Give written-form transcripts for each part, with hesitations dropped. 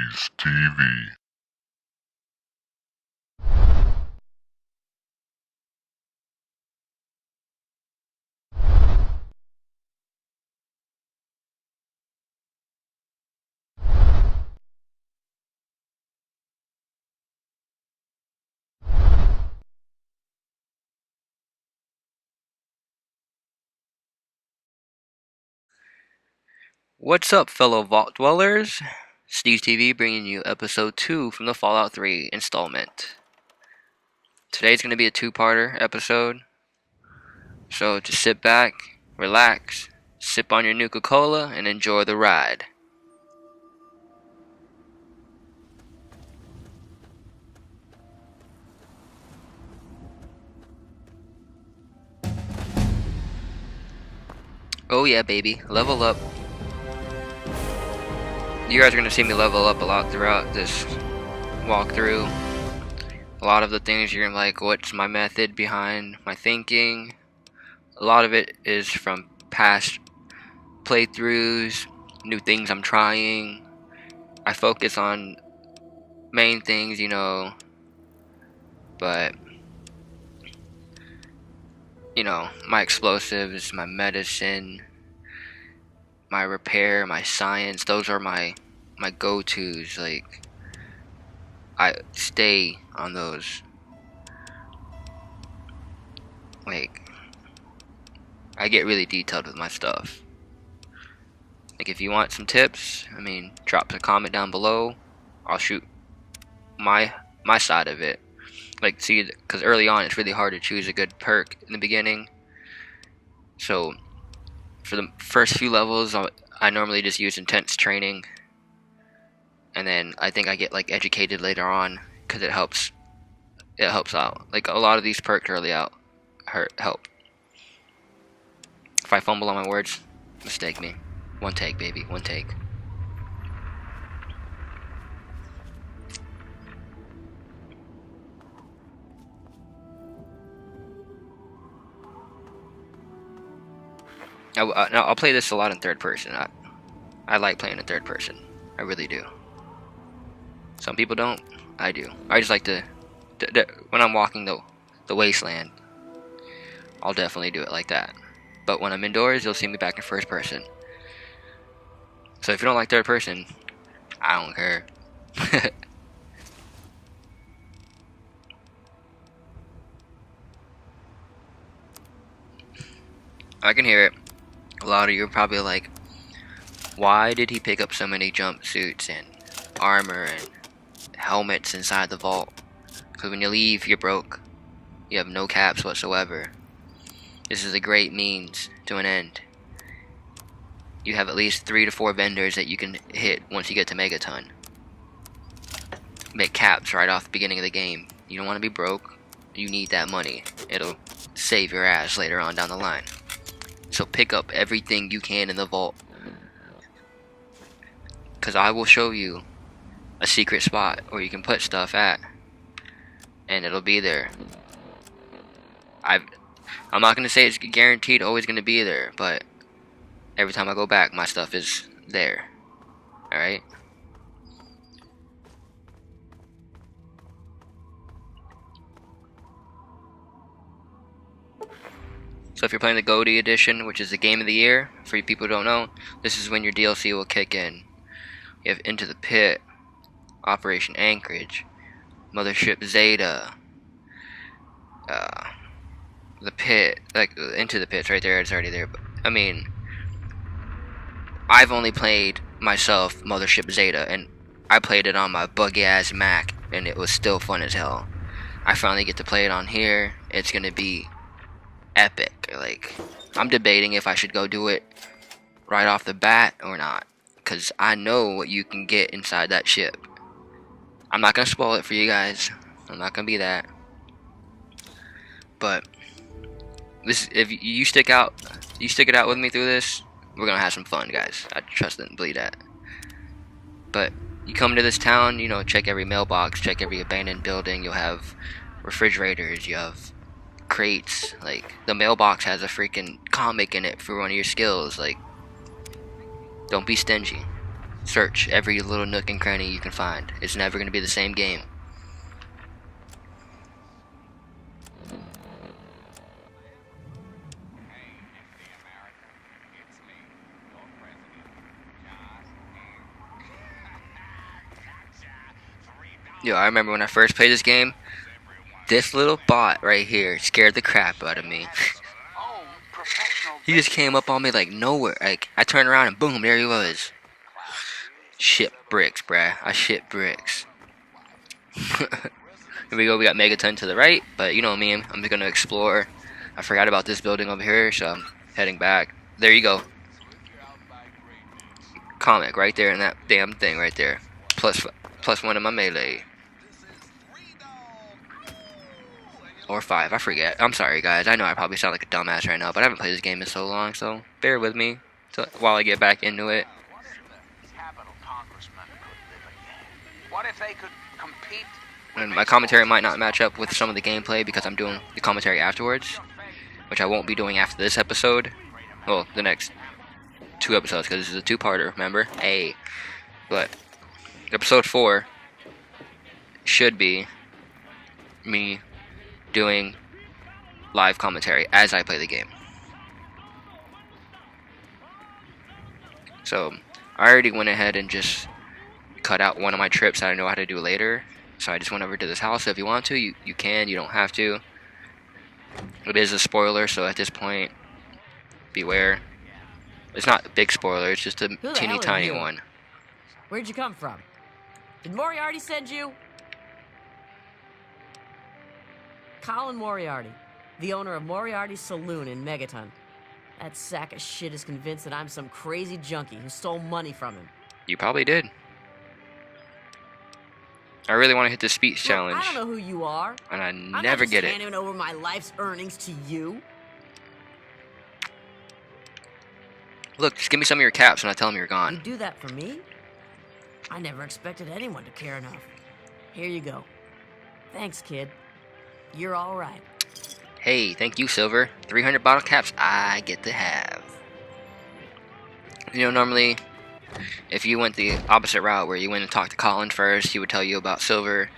Steez TV. What's up, fellow Vault Dwellers? Steve TV bringing you episode 2 from the Fallout 3 installment. Today's going to be a two-parter episode, so just sit back, relax, sip on your Nuka-Cola, and enjoy the ride. Oh yeah, baby, level up. You guys are going to see me level up a lot throughout this walkthrough. A lot of the things you're going to be like, what's my method behind my thinking? A lot of it is from past playthroughs, new things I'm trying. I focus on main things, but my explosives, my medicine, my repair, my science, those are my go-tos. Like, I stay on those. Like, I get really detailed with my stuff. Like, if you want some tips, drop a comment down below. I'll shoot my side of it. Like, see, because early on it's really hard to choose a good perk in the beginning. So for the first few levels, I normally just use intense training, and then I think I get like educated later on because it helps out. Like, a lot of these perks early out help. If I fumble on my words, mistake me. One take, baby, one take. I'll play this a lot in third person. I like playing in third person. I really do. Some people don't. I do. I just like to when I'm walking the wasteland, I'll definitely do it like that. But when I'm indoors, you'll see me back in first person. So if you don't like third person, I don't care. I can hear it. A lot of you are probably like, why did he pick up so many jumpsuits and armor and helmets inside the vault? Because when you leave, you're broke. You have no caps whatsoever. This is a great means to an end. You have at least 3 to 4 vendors that you can hit once you get to Megaton. Make caps right off the beginning of the game. You don't want to be broke. You need that money. It'll save your ass later on down the line. So pick up everything you can in the vault, because I will show you a secret spot where you can put stuff at, and it'll be there. I'm not going to say it's guaranteed always going to be there, but every time I go back, my stuff is there. Alright? So if you're playing the Goaty Edition, which is the game of the year, for you people who don't know, this is when your DLC will kick in. You have Into the Pit, Operation Anchorage, Mothership Zeta, the Pit, like, Into the Pit's right there, it's already there. But, I've only played myself Mothership Zeta, and I played it on my buggy ass Mac, and it was still fun as hell. I finally get to play it on here. It's gonna be epic. Like, I'm debating if I should go do it right off the bat or not, because I know what you can get inside that ship. I'm not gonna spoil it for you guys. I'm not gonna be that. But this, if you stick it out with me through this, we're gonna have some fun, guys. I trust and believe that. But you come to this town, check every mailbox, check every abandoned building. You'll have refrigerators, you have crates. Like, the mailbox has a freaking comic in it for one of your skills. Like, don't be stingy. Search every little nook and cranny you can find. It's never going to be the same game. Yo, I remember when I first played this game, this little bot right here scared the crap out of me. He just came up on me like nowhere. Like, I turned around and boom, there he was. Shit bricks, bruh. I shit bricks. Here we go, we got Megaton to the right, but you know me, I'm just gonna explore. I forgot about this building over here, so I'm heading back. There you go. Comic right there in that damn thing right there. Plus one in my melee. Or 5, I forget. I'm sorry, guys. I know I probably sound like a dumbass right now, but I haven't played this game in so long, so bear with me while I get back into it. What if they could compete? And my commentary might not match up with some of the gameplay because I'm doing the commentary afterwards, which I won't be doing after this episode. Well, the next 2 episodes, because this is a 2-parter, remember? Hey. But episode 4 should be me doing live commentary as I play the game. So I already went ahead and just cut out one of my trips that I know how to do later. So I just went over to this house. So if you want to, you can. You don't have to. It is a spoiler, so at this point, beware. It's not a big spoiler. It's just a teeny tiny one. Where'd you come from? Did Moriarty send you? Colin Moriarty, the owner of Moriarty's Saloon in Megaton. That sack of shit is convinced that I'm some crazy junkie who stole money from him. You probably did. I really want to hit this speech challenge. I don't know who you are. And I never get it. I'm not handing over my life's earnings to you. Look, just give me some of your caps and I tell them you're gone. You do that for me? I never expected anyone to care enough. Here you go. Thanks, kid. You're all right. Hey, thank you, Silver. 300 bottle caps I get to have. You know, normally, if you went the opposite route where you went and talked to Colin first, he would tell you about Silver.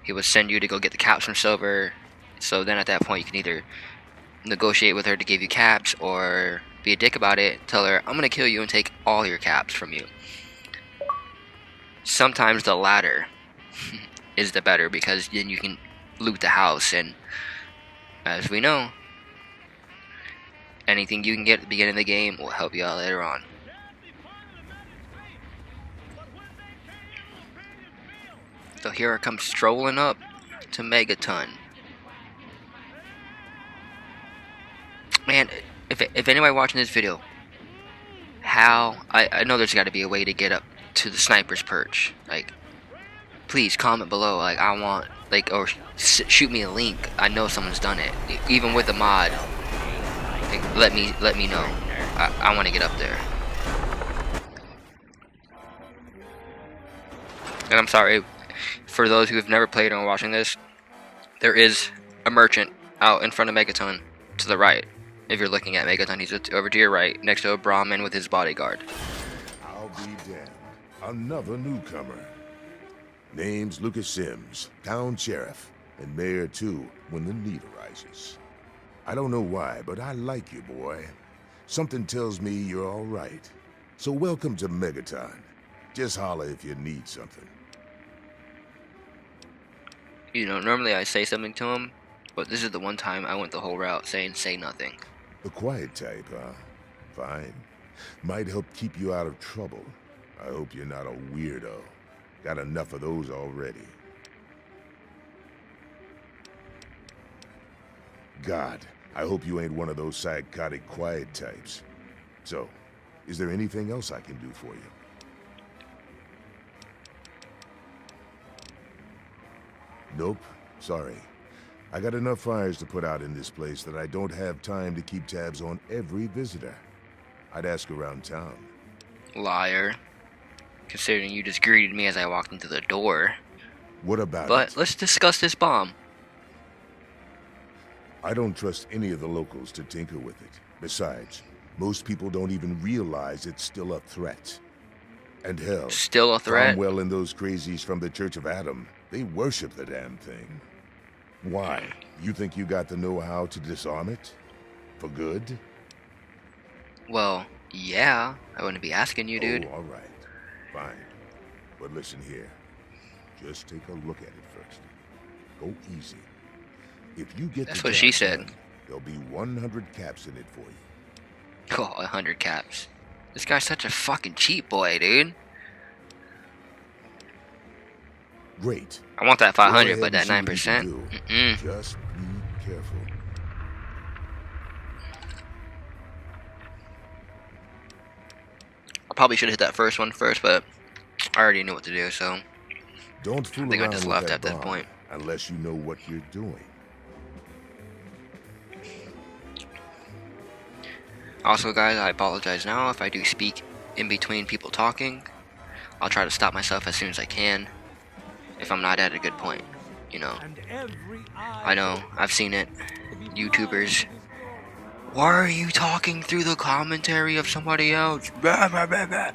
He would send you to go get the caps from Silver. So then at that point, you can either negotiate with her to give you caps or be a dick about it. Tell her, I'm going to kill you and take all your caps from you. Sometimes the latter is the better because then you can loot the house, and as we know, anything you can get at the beginning of the game will help you out later on. So here I come strolling up to Megaton. Man, if anybody watching this video, how I know there's got to be a way to get up to the sniper's perch. Like, please comment below. Like, I want, like, or shoot me a link. I know someone's done it, even with a mod. Like, let me know. I want to get up there. And I'm sorry for those who have never played and are watching this. There is a merchant out in front of Megaton to the right. If you're looking at Megaton, he's over to your right, next to a Brahmin with his bodyguard. I'll be damned. Another newcomer. Name's Lucas Sims, town sheriff, and mayor too, when the need arises. I don't know why, but I like you, boy. Something tells me you're all right. So welcome to Megaton. Just holler if you need something. You know, normally I say something to him, but this is the one time I went the whole route saying say nothing. The quiet type, huh? Fine. Might help keep you out of trouble. I hope you're not a weirdo. Got enough of those already. God, I hope you ain't one of those psychotic quiet types. So, is there anything else I can do for you? Nope, sorry. I got enough fires to put out in this place that I don't have time to keep tabs on every visitor. I'd ask around town. Liar. Considering you just greeted me as I walked into the door. What about it? But let's discuss this bomb. I don't trust any of the locals to tinker with it. Besides, most people don't even realize it's still a threat. And hell, Still a threat? Cromwell and those crazies from the Church of Adam, they worship the damn thing. Why? You think you got the know-how to disarm it? For good? Well, yeah. I wouldn't be asking you, dude. Oh, all right. Fine. But listen here. Just take a look at it first. Go easy. If you get That's the what job she said. done, there'll be 100 caps in it for you. Oh, 100 caps. This guy's such a fucking cheap boy, dude. Great. I want that Go 500, ahead but and that see what you 9%? can do. Just be careful. I probably should have hit that first one first, but I already knew what to do, so Don't fool I think I around just with left that at that bomb point. unless you know what you're doing. Also, guys, I apologize now if I do speak in between people talking. I'll try to stop myself as soon as I can if I'm not at a good point, you know. I know, I've seen it. YouTubers, why are you talking through the commentary of somebody else? Blah, blah, blah, blah.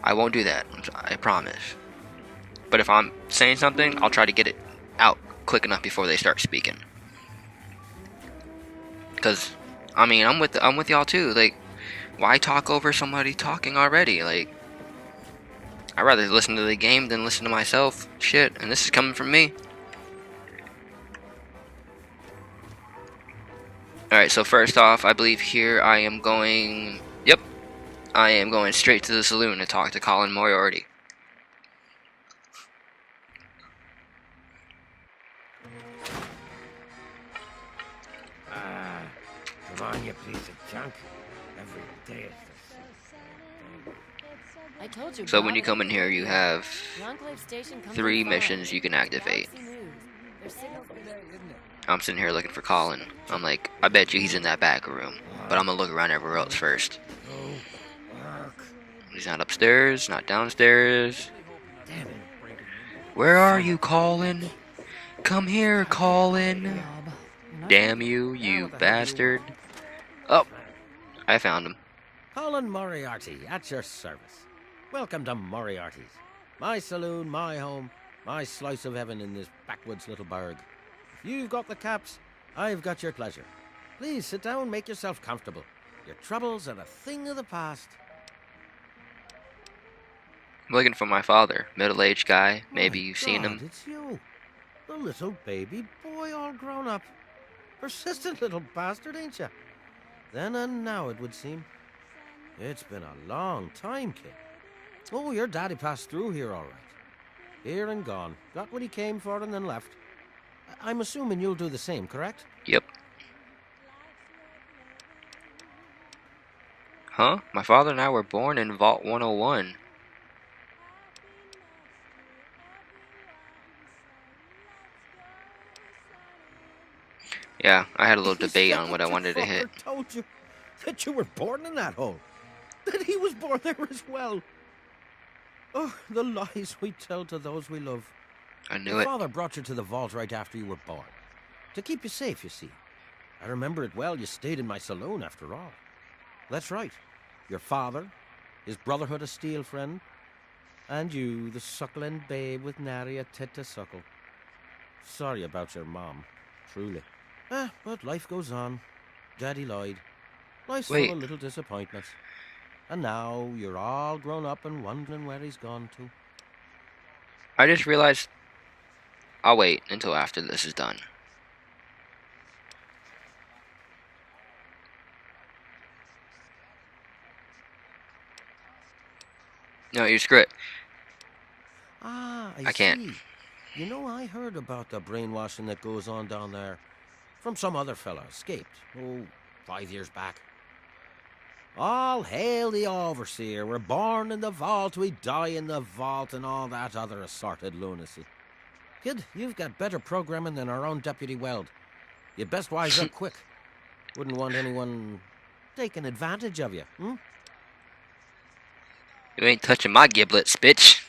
I won't do that, I promise. But if I'm saying something, I'll try to get it out quick enough before they start speaking. Cause I mean, I'm with y'all too. Like, why talk over somebody talking already? Like, I'd rather listen to the game than listen to myself. Shit, and this is coming from me. Alright, so first off, I believe here I am going... Yep. I am going straight to the saloon to talk to Colin Moriarty. Come on, you piece of junk. Every day is the same. I told you. So when you come in here, you have The Enclave station comes 3 in far. missions you can activate. Galaxy News. Their signals- I'm sitting here looking for Colin. I'm like, I bet you he's in that back room. But I'm gonna look around everywhere else first. He's not upstairs, not downstairs. Damn it. Where are you, Colin? Come here, Colin. Damn you, you bastard. Oh, I found him. Colin Moriarty, at your service. Welcome to Moriarty's. My saloon, my home, my slice of heaven in this backwoods little burg. If you've got the caps, I've got your pleasure. Please sit down, make yourself comfortable. Your troubles are a thing of the past. I'm looking for my father, middle-aged guy. Maybe My you've seen God, him. It's you. The little baby boy all grown up. Persistent little bastard, ain't you? Then and now, it would seem. It's been a long time, kid. Oh, your daddy passed through here all right. Here and gone. Got what he came for and then left. I'm assuming you'll do the same, correct? Yep. Huh? My father and I were born in Vault 101. Yeah, I had a little debate on what I wanted to hit. Told you that you were born in that hole. That he was born there as well. Oh, the lies we tell to those we love. I knew Your it. father brought you to the vault right after you were born. To keep you safe, you see. I remember it well. You stayed in my saloon after all. That's right. Your father, his Brotherhood of Steel friend, and you, the suckling babe with nary a tit to suckle. Sorry about your mom, truly. But life goes on. Daddy lied. Life's full Wait. of little disappointments. And now you're all grown up and wondering where he's gone to. I just realized I'll wait until after this is done. No, you screw it. Ah, I can't. see. You know, I heard about the brainwashing that goes on down there. From some other fella, escaped. 5 years back. All hail the overseer. We're born in the vault, we die in the vault, and all that other assorted lunacy. Kid, you've got better programming than our own Deputy Weld. You'd best wise up quick. Wouldn't want anyone taking advantage of you, hmm? You ain't touching my giblets, bitch.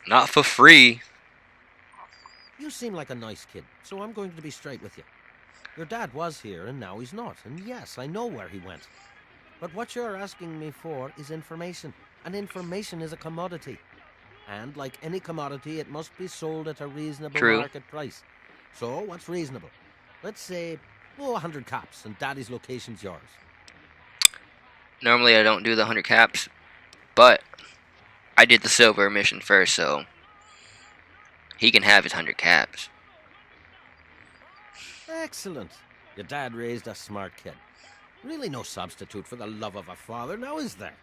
Not for free. You seem like a nice kid, so I'm going to be straight with you. Your dad was here, and now he's not. And yes, I know where he went. But what you're asking me for is information. and information is a commodity. And like any commodity, it must be sold at a reasonable True. market price. So, what's reasonable? Let's say, 100 caps, and Daddy's location's yours. Normally I don't do the 100 caps, but I did the silver mission first, so he can have his 100 caps. Excellent. Your dad raised a smart kid. Really no substitute for the love of a father, now is there?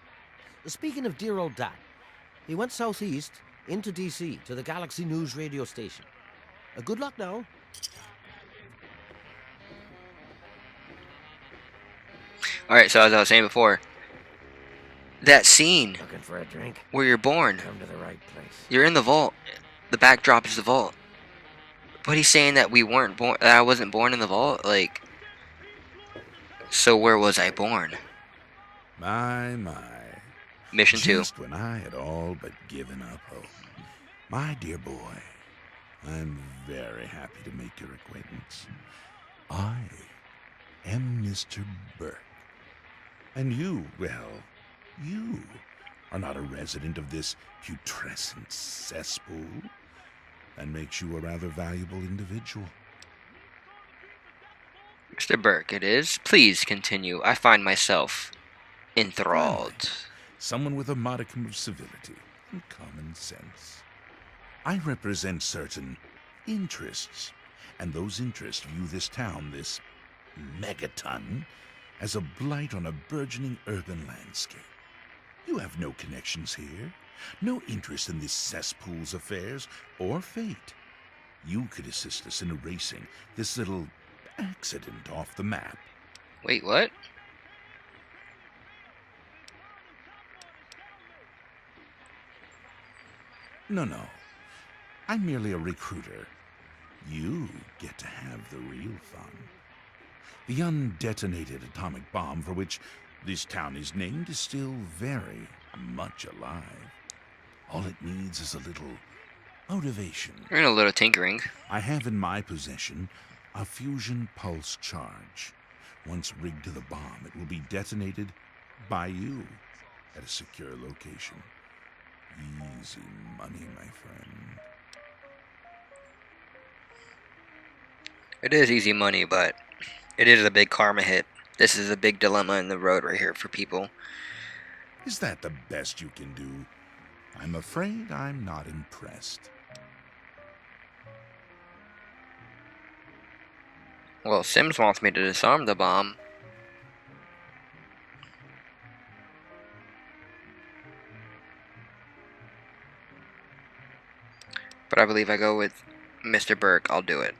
Speaking of dear old Dad, he went southeast into D.C. to the Galaxy News radio station. Good luck now. Alright, so as I was saying before, that scene Looking for a drink? where you're born, Come to the right place. you're in the vault. The backdrop is the vault. But he's saying that we weren't born, that I wasn't born in the vault? Like, so where was I born? My. Mission 2. Just when I had all but given up hope. My dear boy, I'm very happy to make your acquaintance. I am Mr. Burke. And you, well, you are not a resident of this putrescent cesspool. That makes you a rather valuable individual. Mr. Burke, it is. Please continue. I find myself enthralled. Someone with a modicum of civility and common sense. I represent certain interests, and those interests view this town, this MEGATON, as a blight on a burgeoning urban landscape. You have no connections here, no interest in this cesspool's affairs or fate. You could assist us in erasing this little accident off the map. Wait, what? No. I'm merely a recruiter. You get to have the real fun. The undetonated atomic bomb for which this town is named is still very much alive. All it needs is a little motivation. We're in a little tinkering. I have in my possession a fusion pulse charge. Once rigged to the bomb, it will be detonated by you at a secure location. Easy money, my friend. It is easy money, but it is a big karma hit. This is a big dilemma in the road right here for people. Is that the best you can do? I'm afraid I'm not impressed. Well, Sims wants me to disarm the bomb. But I believe I go with Mr. Burke. I'll do it.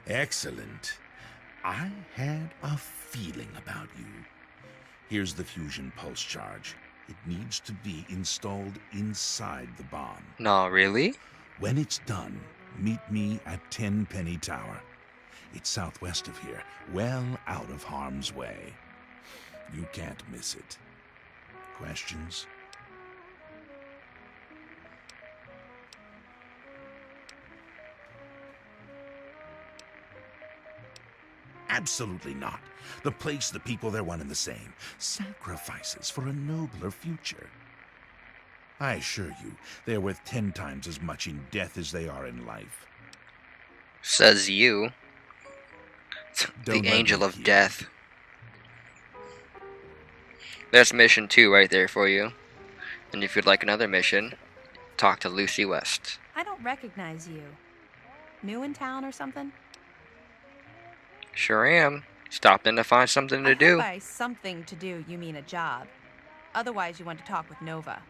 Excellent. I had a feeling about you. Here's the fusion pulse charge. It needs to be installed inside the bomb. No, really? When it's done, meet me at Tenpenny Tower. It's southwest of here, well out of harm's way. You can't miss it. Questions? Absolutely not. The place, the people, they're one and the same. Sacrifices for a nobler future. I assure you, they're worth 10 times as much in death as they are in life. Says you. Don't The let angel me of hear. death. There's mission 2 right there for you. And if you'd like another mission, talk to Lucy West. I don't recognize you. New in town or something? Sure am. Stopped in to find something to I do. hope by something to do, you mean a job. Otherwise, you want to talk with Nova.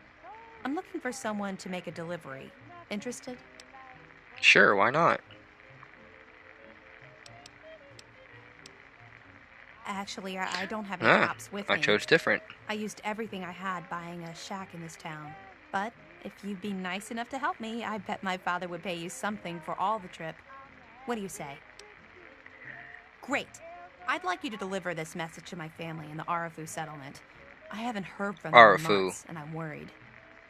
I'm looking for someone to make a delivery. Interested? Sure, why not? Actually, I don't have any Ah, props with I me. chose different. I used everything I had buying a shack in this town. But if you'd be nice enough to help me, I bet my father would pay you something for all the trip. What do you say? Great. I'd like you to deliver this message to my family in the Arafu settlement. I haven't heard from them in Arafu. months, and I'm worried.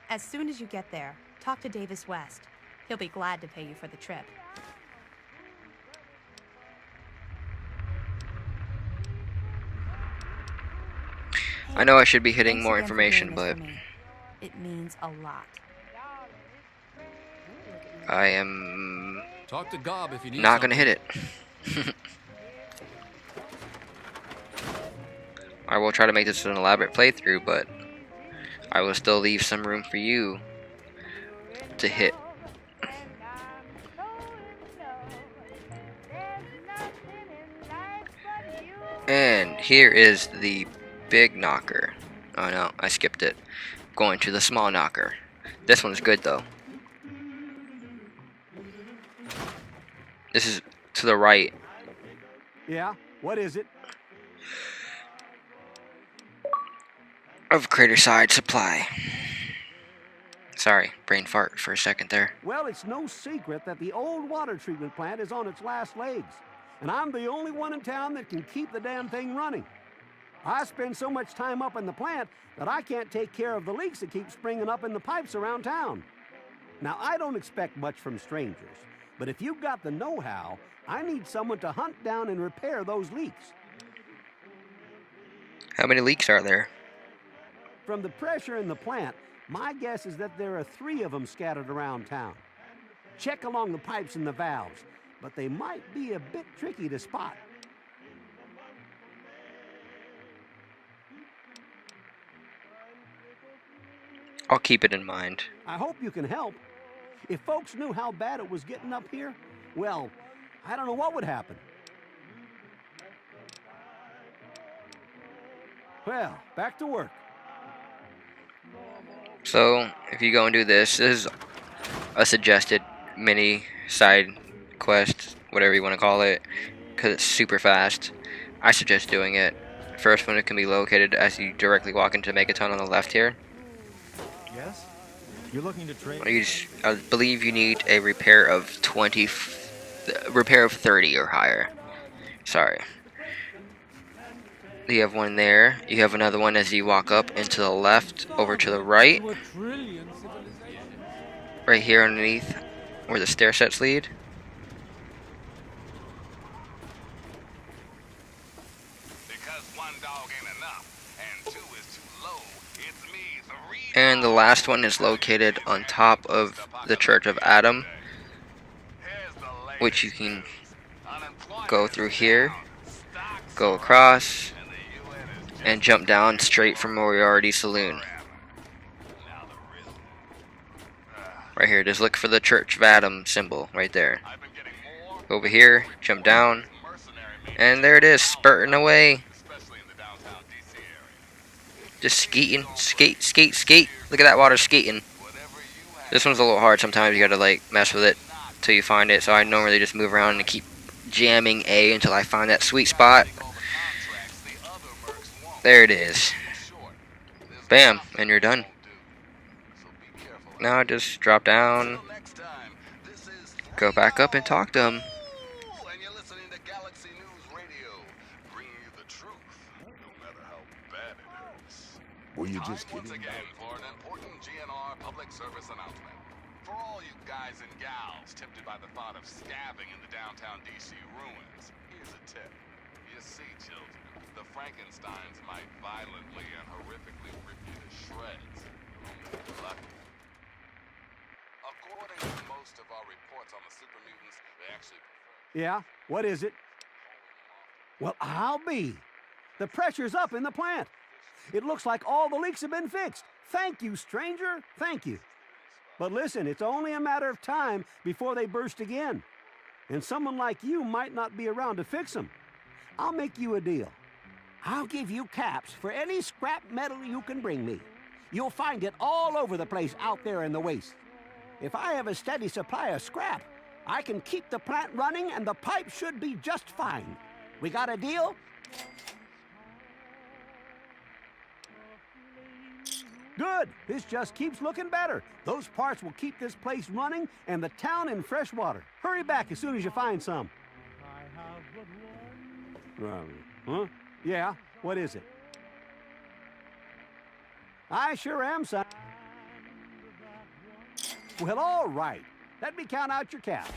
As soon as you get there, talk to Davis West. He'll be glad to pay you for the trip. I know I should be hitting Thanks more again for information, doing this but for me. It means a lot. I am Talk to Gob if you need not gonna something. hit it. I will try to make this an elaborate playthrough, but I will still leave some room for you to hit. And here is the big knocker. Oh no, I skipped it. Going to the small knocker. This one's good though. This is to the right. Yeah, what is it? Of Crater Side Supply. Sorry, brain fart for a second there. Well, it's no secret that the old water treatment plant is on its last legs. And I'm the only one in town that can keep the damn thing running. I spend so much time up in the plant that I can't take care of the leaks that keep springing up in the pipes around town. Now, I don't expect much from strangers, but if you've got the know-how, I need someone to hunt down and repair those leaks. How many leaks are there? From the pressure in the plant, my guess is that there are 3 of them scattered around town. Check along the pipes and the valves, but they might be a bit tricky to spot. I'll keep it in mind. I hope you can help. If folks knew how bad it was getting up here, well, I don't know what would happen. Well, back to work. So, if you go and do this, this is a suggested mini side quest, whatever you want to call it, because it's super fast. I suggest doing it. First one, it can be located as you directly walk into MEGATON on the left here. Yes? You're looking to trade? I believe you need a repair of 30 or higher. Sorry. You have one there. You have another one as you walk up into the left, over to the right. Right here underneath where the stair sets lead. Because one dog ain't enough, and 2 is too low, it's me, 3. And the last one is located on top of the Church of Adam, which you can go through here, go across, and jump down straight from Moriarty Saloon. Right here, just look for the Church of Adam symbol right there. Over here, jump down, and there it is, spurting away. Just skating, skate, skate, skate. Look at that water skating. This one's a little hard sometimes, you gotta like mess with it till you find it, so I normally just move around and keep jamming A until I find that sweet spot. There it is. Bam, and you're done. Now just drop down, go back up and talk to him. Were you just Once kidding? again for an important GNR public service announcement. For all you guys and gals tempted by the thought of scabbing in the downtown DC ruins, here's a tip. You see, children, the Frankensteins might violently and horrifically rip you to shreds. Only if you're lucky. According to most of our reports on the super mutants, they actually prefer... Yeah, what is it? Well, I'll be. The pressure's up in the plant. It looks like all the leaks have been fixed. Thank you, stranger. Thank you. But listen, it's only a matter of time before they burst again. And someone like you might not be around to fix them. I'll make you a deal. I'll give you caps for any scrap metal you can bring me. You'll find it all over the place out there in the waste. If I have a steady supply of scrap, I can keep the plant running and the pipe should be just fine. We got a deal? Good. This just keeps looking better. Those parts will keep this place running and the town in fresh water. Hurry back as soon as you find some. Huh? Yeah, what is it? I sure am, son. Well, all right. Let me count out your caps.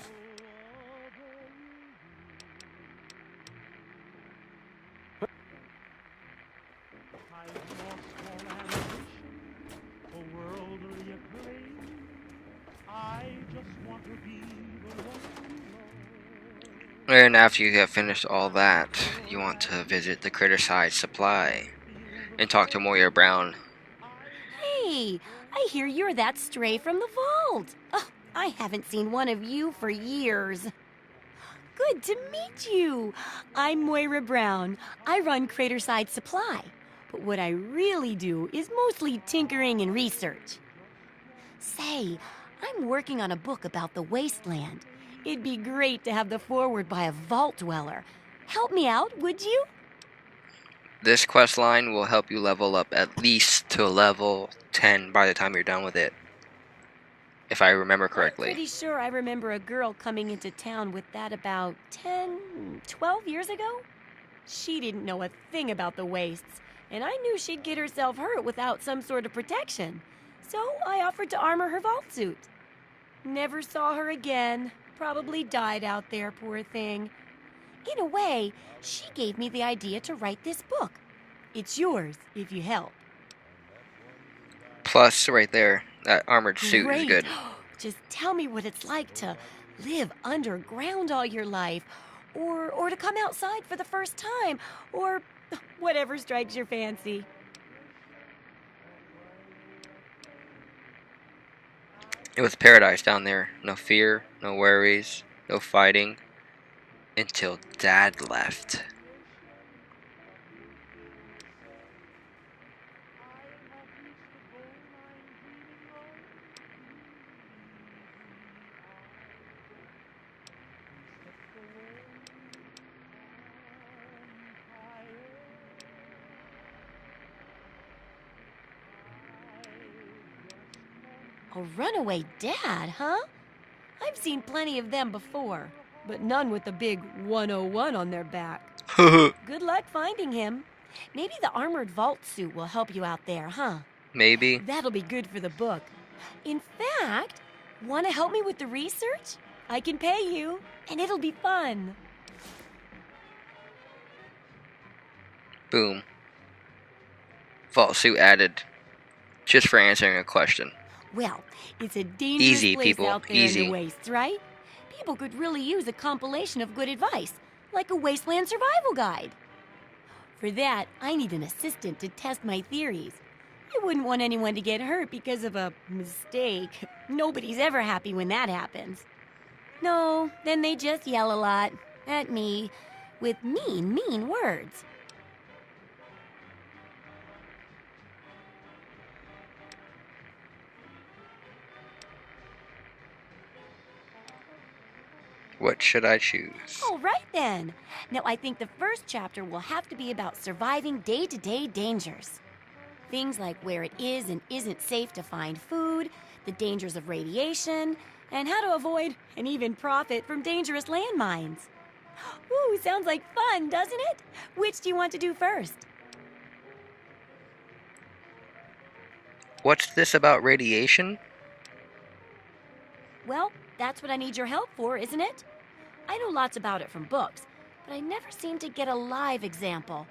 And after you have finished all that, you want to visit the Criticized Supply and talk to Moira Brown. Hey, I hear you're that stray from the vault. Oh, I haven't seen one of you for years. Good to meet you. I'm Moira Brown. I run Craterside Supply. But what I really do is mostly tinkering and research. Say, I'm working on a book about the wasteland. It'd be great to have the foreword by a vault dweller. Help me out, would you? This quest line will help you level up at least to level 10 by the time you're done with it, if I remember I'm correctly. pretty sure I remember a girl coming into town with that about 10, 12 years ago. She didn't know a thing about the wastes, and I knew she'd get herself hurt without some sort of protection. So I offered to armor her vault suit. Never saw her again. Probably died out there, poor thing. In a way, she gave me the idea to write this book. It's yours, if you help. Plus, right there, that armored suit is Great. good. Just tell me what it's like to live underground all your life, or to come outside for the first time, or whatever strikes your fancy. It was paradise down there. No fear, no worries, no fighting. Until Dad left. A runaway dad, huh? I've seen plenty of them before, but none with the big 101 on their back. Good luck finding him. Maybe the armored vault suit will help you out there, huh? Maybe. That'll be good for the book. In fact, want to help me with the research? I can pay you, and it'll be fun. Boom. Vault suit added. Just for answering a question. Well, it's a dangerous Easy, place people. out there Easy. in the wastes, right? People could really use a compilation of good advice, like a wasteland survival guide. For that, I need an assistant to test my theories. I wouldn't want anyone to get hurt because of a mistake. Nobody's ever happy when that happens. No, then they just yell a lot at me with mean words. What should I choose? All right then. Now I think the first chapter will have to be about surviving day-to-day dangers. Things like where it is and isn't safe to find food, the dangers of radiation, and how to avoid and even profit from dangerous landmines. Ooh, sounds like fun, doesn't it? Which do you want to do first? What's this about radiation? Well, that's what I need your help for, isn't it? I know lots about it from books, but I never seem to get a live example.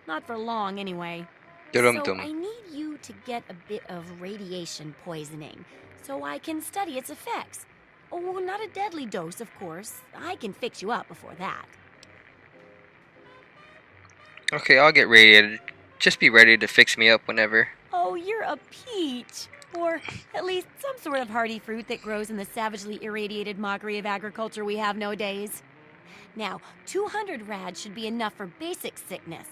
Not for long, anyway. So Dum-dum. I need you to get a bit of radiation poisoning, so I can study its effects. Oh, not a deadly dose, of course. I can fix you up before that. Okay, I'll get radiated. Just be ready to fix me up whenever. Oh, you're a peach. Or at least some sort of hardy fruit that grows in the savagely irradiated mockery of agriculture we have nowadays. Now, 200 rads should be enough for basic sickness.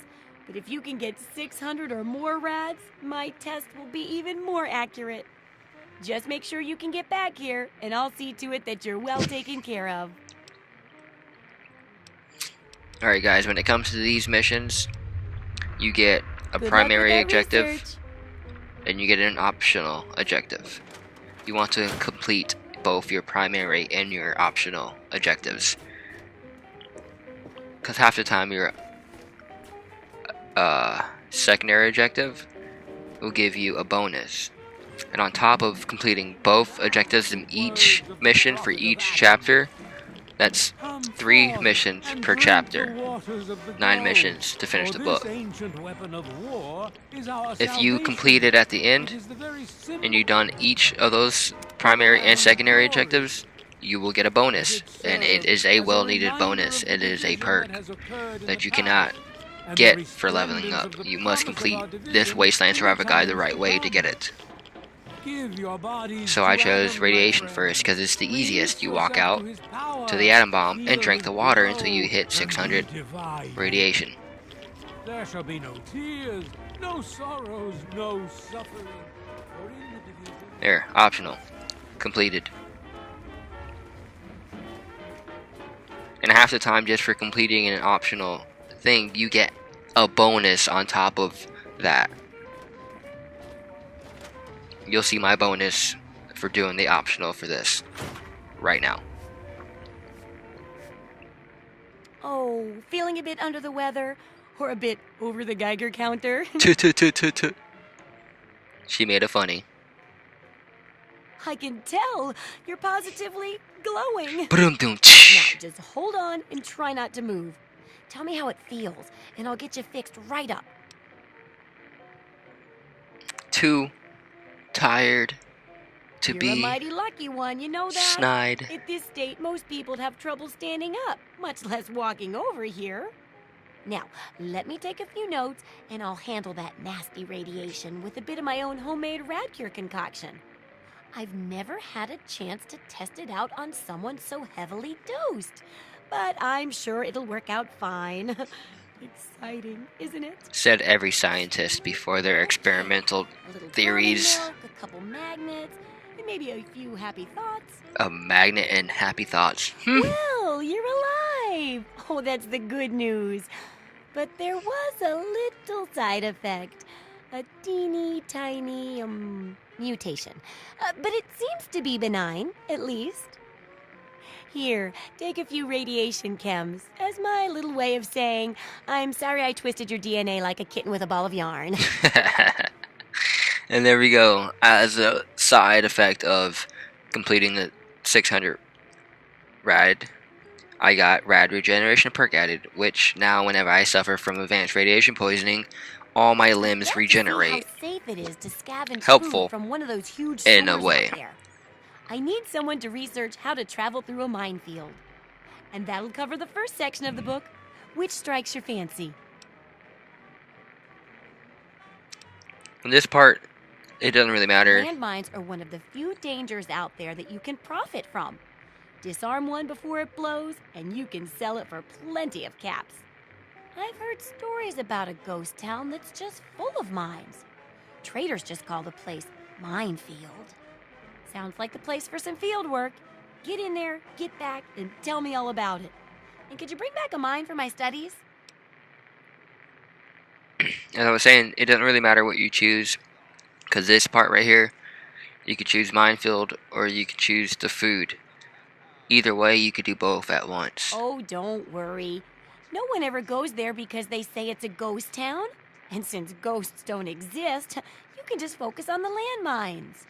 But if you can get 600 or more rads, my test will be even more accurate. Just make sure you can get back here, and I'll see to it that you're well taken care of. Alright guys, when it comes to these missions, you get a Good luck with primary that objective, research. and you get an optional objective. You want to complete both your primary and your optional objectives. Because half the time your secondary objective will give you a bonus. And on top of completing both objectives in each mission for each chapter, that's 3 missions per chapter. 9 missions to finish the book. If you complete it at the end, and you've done each of those primary and secondary objectives, you will get a bonus, and it is a well-needed bonus. It is a perk that you cannot get for leveling up. You must complete this Wasteland Survivor Guide the right way to get it. So I chose radiation first because it's the easiest. You walk out to the atom bomb and drink the water until you hit 600 radiation. There shall be no tears, no sorrows, no suffering. There, optional. Completed. And half the time, just for completing an optional thing, you get a bonus on top of that. You'll see my bonus for doing the optional for this right now. Oh, feeling a bit under the weather? Or a bit over the Geiger counter? She made it funny. I can tell. You're positively glowing. Now, just hold on and try not to move. Tell me how it feels, and I'll get you fixed right up. Too tired to You're be a mighty lucky one, you know that? snide. At this state, most people'd have trouble standing up, much less walking over here. Now, let me take a few notes, and I'll handle that nasty radiation with a bit of my own homemade rat cure concoction. I've never had a chance to test it out on someone so heavily dosed, but I'm sure it'll work out fine. Exciting, isn't it? Said every scientist before their experimental A little theories. milk, a couple magnets, and maybe a few happy thoughts. A magnet and happy thoughts. Well, you're alive! Oh, that's the good news. But there was a little side effect. A teeny tiny, mutation. But it seems to be benign, at least. Here, take a few radiation chems as my little way of saying, I'm sorry I twisted your DNA like a kitten with a ball of yarn. And there we go. As a side effect of completing the 600 rad, I got rad regeneration perk added, which now whenever I suffer from advanced radiation poisoning, all my limbs regenerate. How safe it is to scavenge Helpful food from one of those huge in a sewers way. out there. I need someone to research how to travel through a minefield. And that'll cover the first section of the book. Which strikes your fancy? In this part, it doesn't really matter. Landmines are one of the few dangers out there that you can profit from. Disarm one before it blows, and you can sell it for plenty of caps. I've heard stories about a ghost town that's just full of mines. Traders just call the place Minefield. Sounds like the place for some field work. Get in there, get back, and tell me all about it. And could you bring back a mine for my studies? As I was saying, it doesn't really matter what you choose, because this part right here, you could choose minefield or you could choose the food. Either way, you could do both at once. Oh, don't worry. No one ever goes there because they say it's a ghost town. And since ghosts don't exist, you can just focus on the landmines.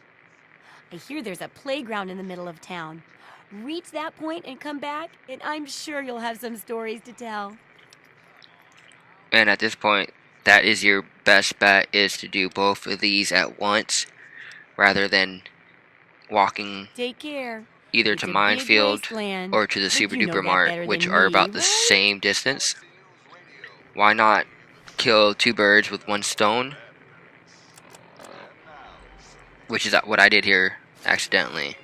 I hear there's a playground in the middle of town. Reach that point and come back, and I'm sure you'll have some stories to tell. And at this point, that is your best bet, is to do both of these at once, rather than walking Take care. either It's to a big Minefield wasteland, or to the but Super you know Duper that Mart, better which than are me, about the right? same distance. Why not kill two birds with one stone? Which is what I did here accidentally.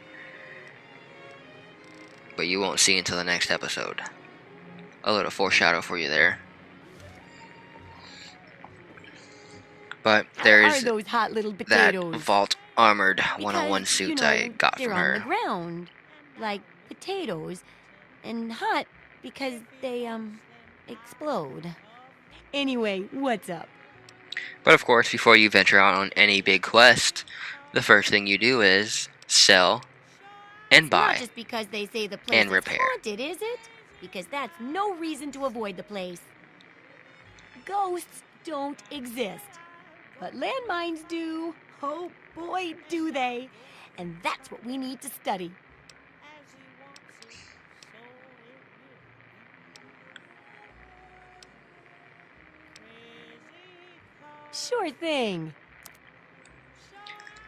But you won't see until the next episode. A little foreshadow for you there. But there Are is those hot little that potatoes? vault armored Because, 101 suit I got they're from on her. the ground, like potatoes, and hot because they explode. Anyway, what's up? But of course, before you venture out on any big quest, the first thing you do is sell and Not buy. just because they say the place and is repair. haunted, is it? Because that's no reason to avoid the place. Ghosts don't exist. But landmines do. Oh boy, do they. And that's what we need to study. Sure thing.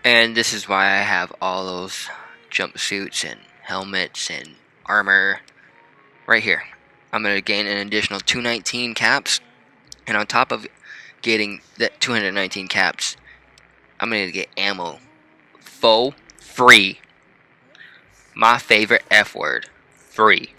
And this is why I have all those jumpsuits and helmets and armor right here. I'm going to gain an additional 219 caps, and on top of getting that 219 caps, I'm going to get ammo for free. My favorite F word, free.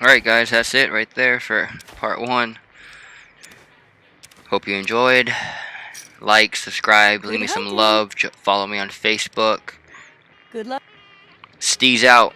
Alright guys, that's it right there for part 1. Hope you enjoyed. Like, subscribe, leave me some love, follow me on Facebook. Good luck. Steez out.